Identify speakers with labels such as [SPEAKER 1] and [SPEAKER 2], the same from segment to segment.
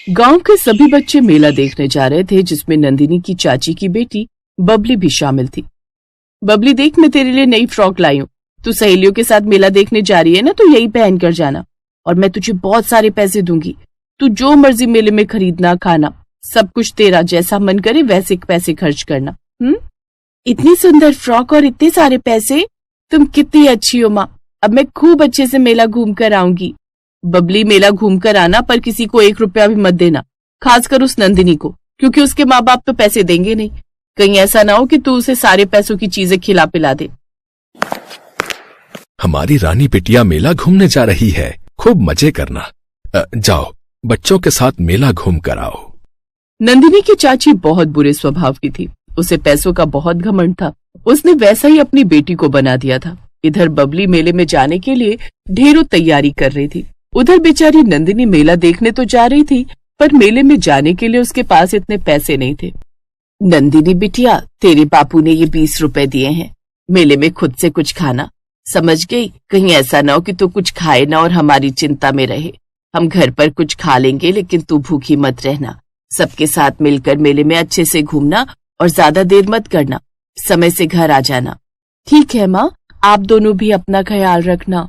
[SPEAKER 1] गांव के सभी बच्चे मेला देखने जा रहे थे, जिसमें नंदिनी की चाची की बेटी बबली भी शामिल थी। बबली देख, मैं तेरे लिए नई फ्रॉक लाई हूँ। तू सहेलियों के साथ मेला देखने जा रही है ना, तो यही पहन कर जाना और मैं तुझे बहुत सारे पैसे दूंगी। तू जो मर्जी मेले में खरीदना, खाना, सब कुछ तेरा, जैसा मन करे वैसे पैसे खर्च करना। इतनी सुंदर फ्रॉक और इतने सारे पैसे, तुम कितनी अच्छी हो माँ। अब मैं खूब अच्छे से मेला घूम कर आऊंगी। बबली, मेला घूम कर आना, पर किसी को 1 रुपया भी मत देना, खासकर उस नंदिनी को, क्योंकि उसके माँ बाप तो पैसे देंगे नहीं। कहीं ऐसा ना हो कि तू उसे सारे पैसों की चीजें खिला पिला दे।
[SPEAKER 2] हमारी रानी बिटिया मेला घूमने जा रही है, खूब मजे करना। जाओ, बच्चों के साथ मेला घूम कर आओ।
[SPEAKER 1] नंदिनी की चाची बहुत बुरे स्वभाव की थी। उसे पैसों का बहुत घमंड था। उसने वैसा ही अपनी बेटी को बना दिया था। इधर बबली मेले में जाने के लिए ढेरों तैयारी कर रही थी। उधर बेचारी नंदिनी मेला देखने तो जा रही थी, पर मेले में जाने के लिए उसके पास इतने पैसे नहीं थे। नंदिनी बिटिया, तेरे बापू ने ये 20 रुपए दिए हैं, मेले में खुद से कुछ खाना, समझ गई? कहीं ऐसा ना हो कि तू कुछ खाए ना और हमारी चिंता में रहे। हम घर पर कुछ खा लेंगे, लेकिन तू भूखी मत रहना। सबके साथ मिलकर मेले में अच्छे से घूमना और ज्यादा देर मत करना, समय से घर आ जाना। ठीक है माँ, आप दोनों भी अपना ख्याल रखना।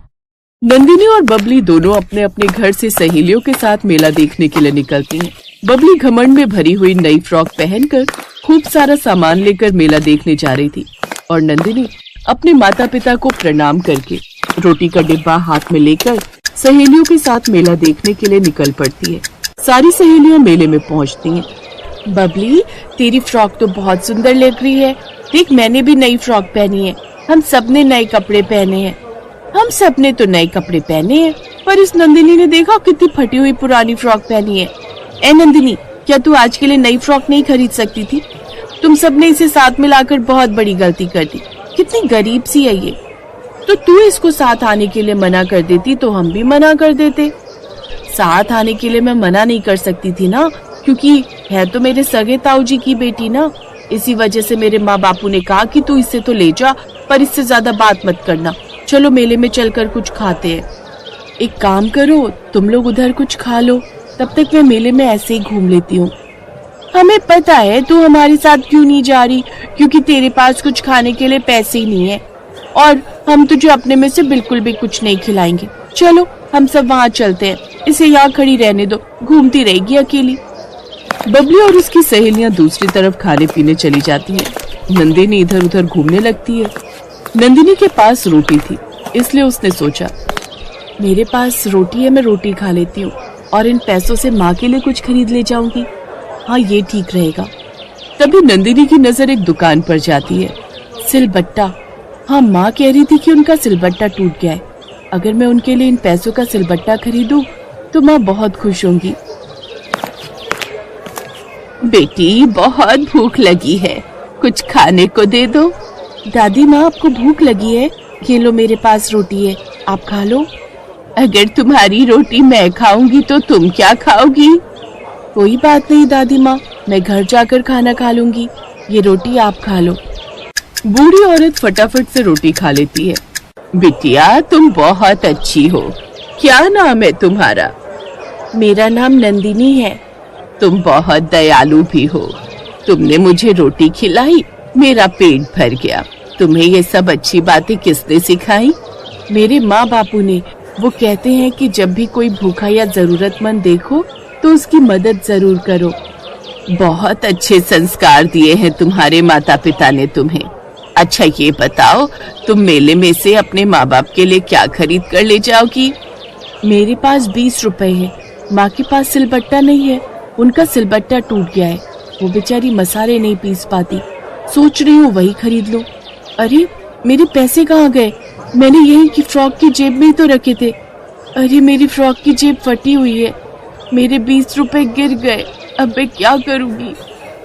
[SPEAKER 1] नंदिनी और बबली दोनों अपने अपने घर से सहेलियों के साथ मेला देखने के लिए निकलती हैं। बबली घमंड में भरी हुई नई फ्रॉक पहनकर खूब सारा सामान लेकर मेला देखने जा रही थी और नंदिनी अपने माता पिता को प्रणाम करके रोटी का डिब्बा हाथ में लेकर सहेलियों के साथ मेला देखने के लिए निकल पड़ती है। सारी सहेलियां मेले में पहुंचती हैं। बबली, तेरी फ्रॉक तो बहुत सुंदर लग रही है। देख, मैंने भी नई फ्रॉक पहनी है। हम सबने नए कपड़े पहने हैं। हम सबने तो नए कपड़े पहने हैं, पर इस नंदिनी ने देखा कितनी फटी हुई पुरानी फ्रॉक पहनी है। ए नंदिनी, क्या तू आज के लिए नई फ्रॉक नहीं खरीद सकती थी? तुम सबने इसे साथ मिलाकर बहुत बड़ी गलती कर दी। कितनी गरीब सी है ये। तो तू इसको साथ आने के लिए मना कर देती तो हम भी मना कर देते। साथ आने के लिए मैं मना नहीं कर सकती थी ना, क्योंकि है तो मेरे सगे ताऊ जी की बेटी ना। इसी वजह से मेरे माँ बापू ने कहा कि तू इससे तो ले जा, पर इससे ज्यादा बात मत करना। चलो मेले में चलकर कुछ खाते हैं। एक काम करो, तुम लोग उधर कुछ खा लो, तब तक मैं मेले में ऐसे ही घूम लेती हूँ। हमें पता है तू हमारे साथ क्यों नहीं जा रही, क्योंकि तेरे पास कुछ खाने के लिए पैसे ही नहीं है और हम तुझे अपने में से बिल्कुल भी कुछ नहीं खिलाएंगे। चलो हम सब वहाँ चलते हैं, इसे यहाँ खड़ी रहने दो, घूमती रहेगी अकेली। बबली और उसकी सहेलियां दूसरी तरफ खाने पीने चली जाती हैं। नंदिनी इधर उधर घूमने लगती है। नंदिनी के पास रोटी थी, इसलिए उसने सोचा मेरे पास रोटी है, मैं रोटी खा लेती हूँ और इन पैसों से माँ के लिए कुछ खरीद ले जाऊंगी। हाँ, ये ठीक रहेगा। तभी नंदिनी की नजर एक दुकान पर जाती है। सिलबट्टा। हाँ, माँ कह रही थी कि उनका सिलबट्टा टूट गया है। अगर मैं उनके लिए इन पैसों का सिलबट्टा खरीदूं तो माँ बहुत खुश होंगी। बेटी, बहुत भूख लगी है, कुछ खाने को दे दो। दादी माँ, आपको भूख लगी है? ये लो, मेरे पास रोटी है, आप खा लो। अगर तुम्हारी रोटी मैं खाऊंगी तो तुम क्या खाओगी? कोई बात नहीं दादी माँ, मैं घर जाकर खाना खा लूंगी। ये रोटी आप खा लो। बूढ़ी औरत फटाफट से रोटी खा लेती है। बिटिया, तुम बहुत अच्छी हो। क्या नाम है तुम्हारा? मेरा नाम नंदिनी है। तुम बहुत दयालु भी हो। तुमने मुझे रोटी खिलाई, मेरा पेट भर गया। तुम्हें ये सब अच्छी बातें किसने सिखाई? मेरे माँ बापू ने। वो कहते हैं कि जब भी कोई भूखा या जरूरतमंद देखो तो उसकी मदद जरूर करो। बहुत अच्छे संस्कार दिए हैं तुम्हारे माता पिता ने तुम्हें। अच्छा, ये बताओ, तुम मेले में से अपने माँ बाप के लिए क्या खरीद कर ले जाओगी? मेरे पास 20 रुपए है। माँ के पास सिलबट्टा नहीं है, उनका सिलबट्टा टूट गया है। वो बेचारी मसाले नहीं पीस पाती। सोच रही हूँ वही खरीद लो। अरे, मेरे पैसे कहाँ गए? मैंने यही की फ्रॉक की जेब में ही तो रखे थे। अरे, मेरी फ्रॉक की जेब फटी हुई है। मेरे 20 रुपए गिर गए। अब मैं क्या करूँगी?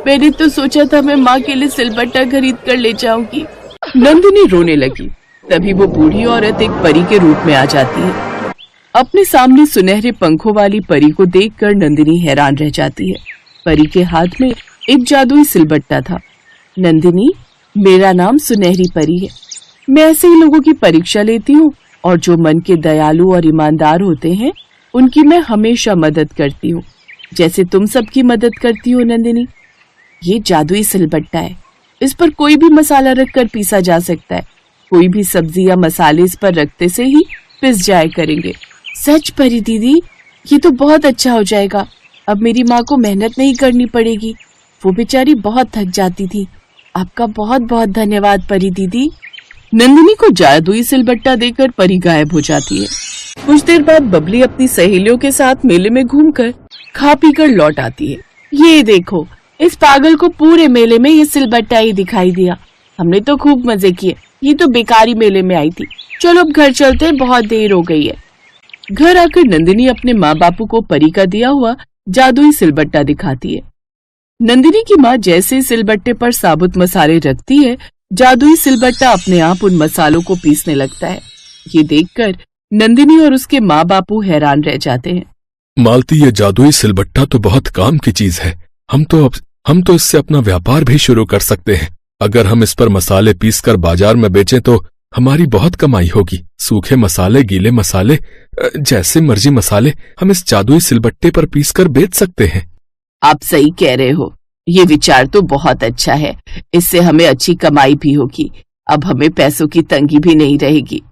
[SPEAKER 1] मैंने तो सोचा था मैं माँ के लिए सिलबट्टा खरीद कर ले जाऊंगी। नंदिनी रोने लगी। तभी वो बूढ़ी औरत एक परी के रूप में आ जाती है। अपने सामने सुनहरे पंखों वाली परी को देखकर नंदिनी हैरान रह जाती है। परी के हाथ में एक जादुई सिलबट्टा था। नंदिनी, मेरा नाम सुनहरी परी है। मैं ऐसे ही लोगों की परीक्षा लेती हूँ और जो मन के दयालु और ईमानदार होते हैं उनकी मैं हमेशा मदद करती हूँ। जैसे तुम सबकी मदद करती हो नंदिनी। ये जादुई सिलबट्टा है, इस पर कोई भी मसाला रखकर पीसा जा सकता है। कोई भी सब्जी या मसाले इस पर रखते से ही पिस जाया करेंगे। सच परी दीदी, ये तो बहुत अच्छा हो जाएगा। अब मेरी माँ को मेहनत नहीं करनी पड़ेगी, वो बेचारी बहुत थक जाती थी। आपका बहुत बहुत धन्यवाद परी दीदी। नंदिनी को जादुई सिलबट्टा देकर परी गायब हो जाती है। कुछ देर बाद बबली अपनी सहेलियों के साथ मेले में घूमकर खा पी कर लौट आती है। ये देखो, इस पागल को पूरे मेले में ये सिलबट्टा ही दिखाई दिया। हमने तो खूब मजे किए, ये तो बेकारी मेले में आई थी। चलो अब घर चलते हैं, बहुत देर हो गई है। घर आकर नंदिनी अपने माँ बापू को परी का दिया हुआ जादुई सिलबट्टा दिखाती है। नंदिनी की माँ जैसे सिलबट्टे पर साबुत मसाले रखती है, जादुई सिलबट्टा अपने आप उन मसालों को पीसने लगता है। ये देखकर नंदिनी और उसके माँ बापू हैरान रह जाते हैं।
[SPEAKER 2] मालती, ये जादुई सिलबट्टा तो बहुत काम की चीज है। हम तो इससे अपना व्यापार भी शुरू कर सकते हैं। अगर हम इस पर मसाले पीसकर बाजार में बेचें तो हमारी बहुत कमाई होगी। सूखे मसाले, गीले मसाले, जैसे मर्जी मसाले हम इस जादुई सिलबट्टे पर पीसकर बेच सकते हैं।
[SPEAKER 1] आप सही कह रहे हो, ये विचार तो बहुत अच्छा है। इससे हमें अच्छी कमाई भी होगी। अब हमें पैसों की तंगी भी नहीं रहेगी।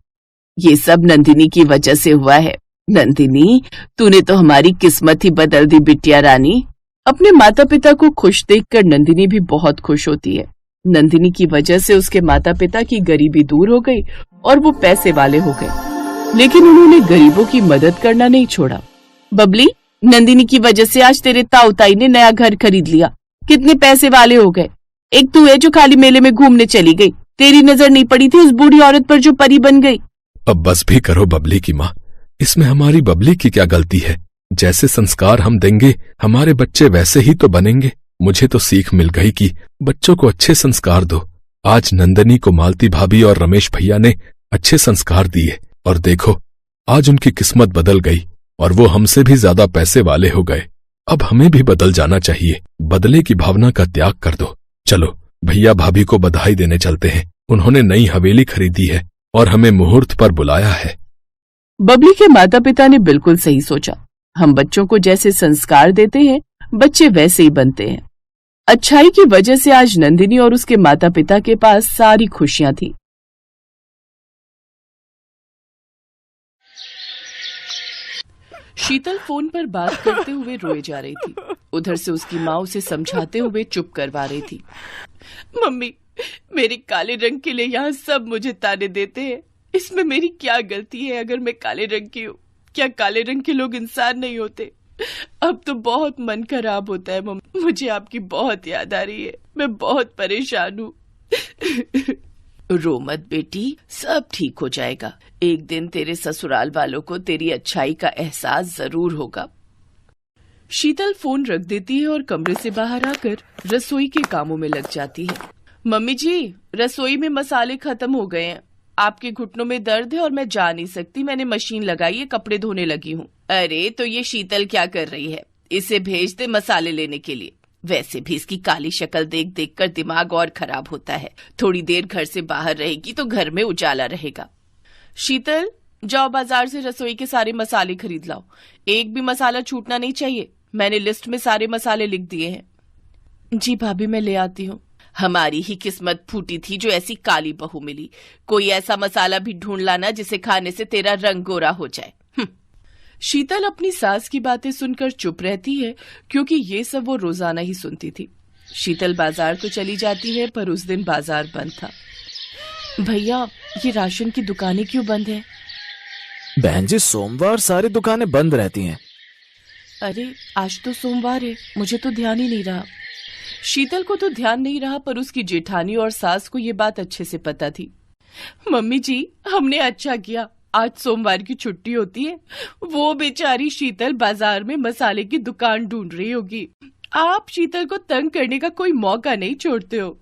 [SPEAKER 1] ये सब नंदिनी की वजह से हुआ है। नंदिनी, तूने तो हमारी किस्मत ही बदल दी बिटिया रानी। अपने माता पिता को खुश देखकर नंदिनी भी बहुत खुश होती है। नंदिनी की वजह से उसके माता पिता की गरीबी दूर हो गई और वो पैसे वाले हो गए, लेकिन उन्होंने गरीबों की मदद करना नहीं छोड़ा। बबली, नंदिनी की वजह से आज तेरे ताऊ ताई ने नया घर खरीद लिया। कितने पैसे वाले हो गए। एक तू है जो खाली मेले में घूमने चली गई। तेरी नजर नहीं पड़ी थी उस बूढ़ी औरत पर जो परी बन गई।
[SPEAKER 2] अब बस भी करो बबली की माँ, इसमें हमारी बबली की क्या गलती है। जैसे संस्कार हम देंगे हमारे बच्चे वैसे ही तो बनेंगे। मुझे तो सीख मिल गई कि बच्चों को अच्छे संस्कार दो। आज नंदनी को मालती भाभी और रमेश भैया ने अच्छे संस्कार दिए और देखो आज उनकी किस्मत बदल गई और वो हमसे भी ज्यादा पैसे वाले हो गए। अब हमें भी बदल जाना चाहिए। बदले की भावना का त्याग कर दो। चलो भैया भाभी को बधाई देने चलते हैं। उन्होंने नई हवेली खरीदी है और हमें मुहूर्त पर बुलाया है।
[SPEAKER 1] बबली के माता पिता ने बिल्कुल सही सोचा। हम बच्चों को जैसे संस्कार देते हैं बच्चे वैसे ही बनते हैं। अच्छाई की वजह से आज नंदिनी और उसके माता पिता के पास सारी खुशियां थी। शीतल फोन पर बात करते हुए रोए जा रही थी। उधर से उसकी माँ उसे समझाते हुए चुप करवा रही थी। मम्मी, मेरे काले रंग के लिए यहाँ सब मुझे ताने देते हैं। इसमें मेरी क्या गलती है अगर मैं काले रंग की हूँ? क्या काले रंग के लोग इंसान नहीं होते? अब तो बहुत मन खराब होता है मम्मी। मुझे आपकी बहुत याद आ रही है। मैं बहुत परेशान हूँ। रो मत बेटी, सब ठीक हो जाएगा। एक दिन तेरे ससुराल वालों को तेरी अच्छाई का एहसास जरूर होगा। शीतल फोन रख देती है और कमरे से बाहर आकर रसोई के कामों में लग जाती है। मम्मी जी, रसोई में मसाले खत्म हो गए हैं। आपके घुटनों में दर्द है और मैं जा नहीं सकती। मैंने मशीन लगाई है, कपड़े धोने लगी हूँ। अरे तो ये शीतल क्या कर रही है? इसे भेज दे मसाले लेने के लिए। वैसे भी इसकी काली शक्ल देख देख कर दिमाग और खराब होता है। थोड़ी देर घर से बाहर रहेगी तो घर में उजाला रहेगा। शीतल, जाओ बाजार से रसोई के सारे मसाले खरीद लाओ। एक भी मसाला छूटना नहीं चाहिए। मैंने लिस्ट में सारे मसाले लिख दिए हैं। जी भाभी, मैं ले आती हूँ। हमारी ही किस्मत फूटी थी जो ऐसी काली बहू मिली। कोई ऐसा मसाला भी ढूंढ लाना जिसे खाने से तेरा रंग गोरा हो जाए। शीतल अपनी सास की बातें सुनकर चुप रहती है क्योंकि ये सब वो रोजाना ही सुनती थी। शीतल बाजार तो चली जाती है पर उस दिन बाजार बंद था। भैया, ये राशन की दुकानें क्यों बंद हैं?
[SPEAKER 3] बहन जी, सोमवार सारी दुकानें बंद रहती हैं।
[SPEAKER 1] अरे आज तो सोमवार है, मुझे तो ध्यान ही नहीं रहा। शीतल को तो ध्यान नहीं रहा पर उसकी जेठानी और सास को ये बात अच्छे से पता थी। मम्मी जी, हमने अच्छा किया, आज सोमवार की छुट्टी होती है। वो बेचारी शीतल बाजार में मसाले की दुकान ढूंढ रही होगी। आप शीतल को तंग करने का कोई मौका नहीं छोड़ते हो।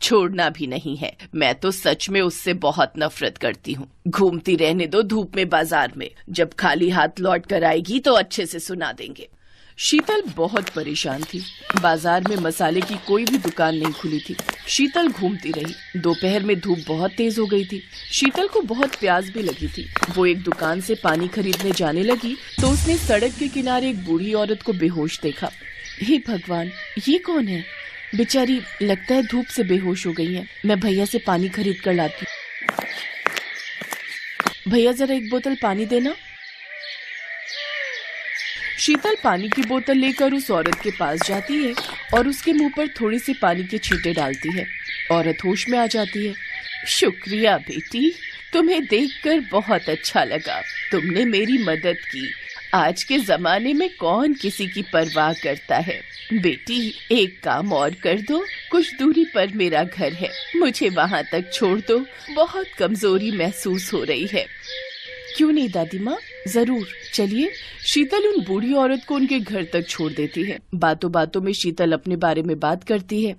[SPEAKER 1] छोड़ना भी नहीं है, मैं तो सच में उससे बहुत नफरत करती हूँ। घूमती रहने दो धूप में बाजार में। जब खाली हाथ लौट कर आएगी तो अच्छे से सुना देंगे। शीतल बहुत परेशान थी। बाजार में मसाले की कोई भी दुकान नहीं खुली थी। शीतल घूमती रही। दोपहर में धूप बहुत तेज हो गई थी। शीतल को बहुत प्यास भी लगी थी। वो एक दुकान से पानी खरीदने जाने लगी तो उसने सड़क के किनारे एक बूढ़ी औरत को बेहोश देखा। हे भगवान, ये कौन है? बेचारी लगता है धूप से बेहोश हो गई है। मैं भैया से पानी खरीद कर लाती हूँ। भैया जरा एक बोतल पानी देना। शीतल पानी की बोतल लेकर उस औरत के पास जाती है और उसके मुंह पर थोड़ी सी पानी के छींटे डालती है। औरत होश में आ जाती है। शुक्रिया बेटी, तुम्हें देखकर बहुत अच्छा लगा। तुमने मेरी मदद की। आज के जमाने में कौन किसी की परवाह करता है। बेटी, एक काम और कर दो। कुछ दूरी पर मेरा घर है, मुझे वहाँ तक छोड़ दो। बहुत कमजोरी महसूस हो रही है। क्यों नहीं दादी माँ, जरूर चलिए। शीतल उन बूढ़ी औरत को उनके घर तक छोड़ देती है। बातों बातों में शीतल अपने बारे में बात करती है।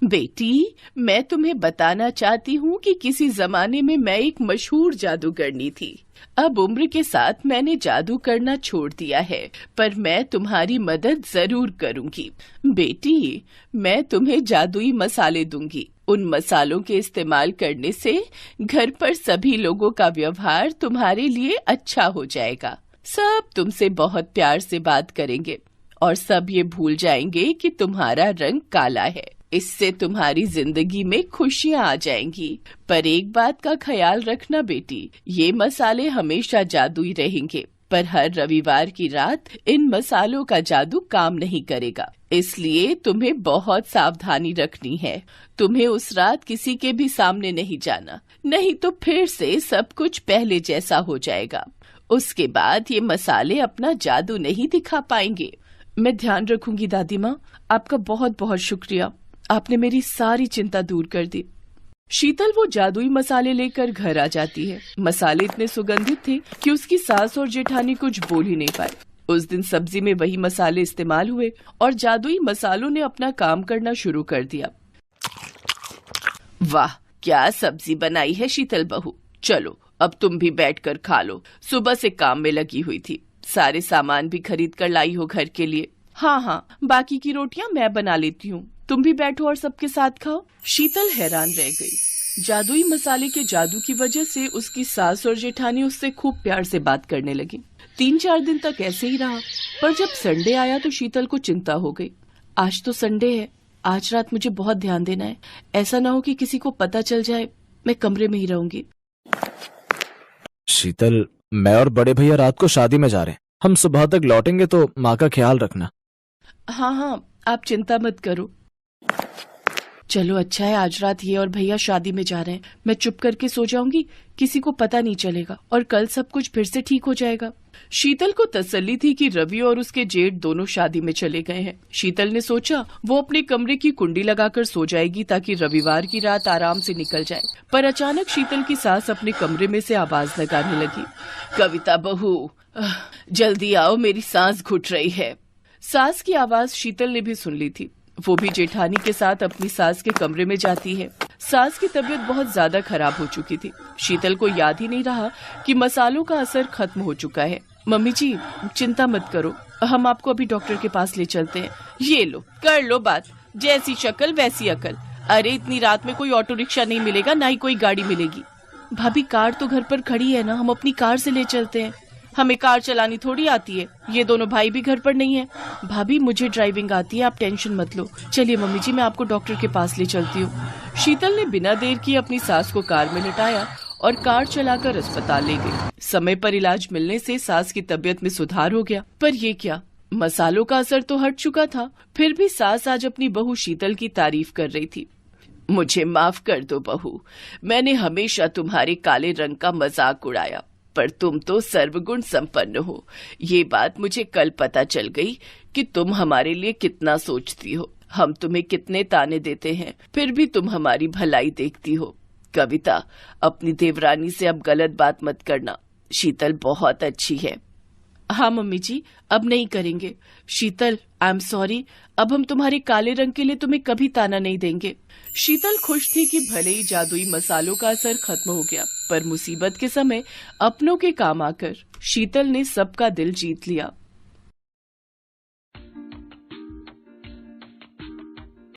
[SPEAKER 1] बेटी, मैं तुम्हें बताना चाहती हूँ कि किसी जमाने में मैं एक मशहूर जादूगरनी थी। अब उम्र के साथ मैंने जादू करना छोड़ दिया है, पर मैं तुम्हारी मदद जरूर करूँगी। बेटी, मैं तुम्हें जादुई मसाले दूंगी। उन मसालों के इस्तेमाल करने से घर पर सभी लोगों का व्यवहार तुम्हारे लिए अच्छा हो जाएगा। सब तुमसे बहुत प्यार से बात करेंगे और सब ये भूल जाएंगे कि तुम्हारा रंग काला है। इससे तुम्हारी जिंदगी में खुशियाँ आ जाएंगी। पर एक बात का ख्याल रखना बेटी, ये मसाले हमेशा जादुई रहेंगे, पर हर रविवार की रात इन मसालों का जादू काम नहीं करेगा। इसलिए तुम्हें बहुत सावधानी रखनी है। तुम्हें उस रात किसी के भी सामने नहीं जाना, नहीं तो फिर से सब कुछ पहले जैसा हो जाएगा। उसके बाद ये मसाले अपना जादू नहीं दिखा पाएंगे। मैं ध्यान रखूंगी दादी माँ। आपका बहुत बहुत शुक्रिया। आपने मेरी सारी चिंता दूर कर दी। शीतल वो जादुई मसाले लेकर घर आ जाती है। मसाले इतने सुगंधित थे कि उसकी सास और जेठानी कुछ बोल ही नहीं पाए। उस दिन सब्जी में वही मसाले इस्तेमाल हुए और जादुई मसालों ने अपना काम करना शुरू कर दिया। वाह, क्या सब्जी बनाई है शीतल बहू। चलो अब तुम भी बैठकर खा लो। सुबह से काम में लगी हुई थी। सारे सामान भी खरीद कर लाई हो घर के लिए। हाँ, बाकी की रोटियां मैं बना लेती हूँ। तुम भी बैठो और सबके साथ खाओ। शीतल हैरान रह गई। जादुई मसाले के जादू की वजह से उसकी सास और जेठानी उससे खूब प्यार से बात करने लगी। 3-4 दिन तक ऐसे ही रहा, पर जब संडे आया तो शीतल को चिंता हो गई। आज तो संडे है, आज रात मुझे बहुत ध्यान देना है। ऐसा ना हो कि किसी को पता चल जाए। मैं कमरे में ही रहूंगी।
[SPEAKER 3] शीतल, मैं और बड़े भैया रात को शादी में जा रहे हैं। हम सुबह तक लौटेंगे तो माँ का ख्याल रखना।
[SPEAKER 1] हाँ, आप चिंता मत करो। चलो अच्छा है, आज रात ये और भैया शादी में जा रहे हैं। मैं चुप करके सो जाऊंगी, किसी को पता नहीं चलेगा और कल सब कुछ फिर से ठीक हो जाएगा। शीतल को तसल्ली थी कि रवि और उसके जेठ दोनों शादी में चले गए हैं। शीतल ने सोचा वो अपने कमरे की कुंडी लगाकर सो जाएगी ताकि रविवार की रात आराम से निकल जाए। पर अचानक शीतल की सास अपने कमरे में से आवाज लगाने लगी। कविता बहू, जल्दी आओ, मेरी सांस घुट रही है। सास की आवाज शीतल ने भी सुन ली थी। वो भी जेठानी के साथ अपनी सास के कमरे में जाती है। सास की तबीयत बहुत ज्यादा खराब हो चुकी थी। शीतल को याद ही नहीं रहा कि मसालों का असर खत्म हो चुका है। मम्मी जी, चिंता मत करो, हम आपको अभी डॉक्टर के पास ले चलते हैं। ये लो, कर लो बात। जैसी शक्ल वैसी अकल। अरे इतनी रात में कोई ऑटो रिक्शा नहीं मिलेगा, ना ही कोई गाड़ी मिलेगी। भाभी, कार तो घर पर खड़ी है ना, हम अपनी कार से ले चलते हैं। हमें कार चलानी थोड़ी आती है। ये दोनों भाई भी घर पर नहीं है। भाभी, मुझे ड्राइविंग आती है, आप टेंशन मत लो। चलिए मम्मी जी, मैं आपको डॉक्टर के पास ले चलती हूँ। शीतल ने बिना देर किए अपनी सास को कार में लिटाया और कार चलाकर अस्पताल ले गई। समय पर इलाज मिलने से सास की तबीयत में सुधार हो गया। पर ये क्या, मसालों का असर तो हट चुका था, फिर भी सास आज अपनी बहू शीतल की तारीफ कर रही थी। मुझे माफ कर दो बहू, मैंने हमेशा तुम्हारे काले रंग का मजाक उड़ाया, पर तुम तो सर्वगुण संपन्न हो। ये बात मुझे कल पता चल गई कि तुम हमारे लिए कितना सोचती हो। हम तुम्हें कितने ताने देते हैं, फिर भी तुम हमारी भलाई देखती हो। कविता, अपनी देवरानी से अब गलत बात मत करना। शीतल बहुत अच्छी है। हाँ मम्मी जी, अब नहीं करेंगे। शीतल, आई एम सॉरी। अब हम तुम्हारे काले रंग के लिए तुम्हें कभी ताना नहीं देंगे। शीतल खुश थी कि भले ही जादुई मसालों का असर खत्म हो गया, पर मुसीबत के समय अपनों के काम आकर शीतल ने सबका दिल जीत लिया।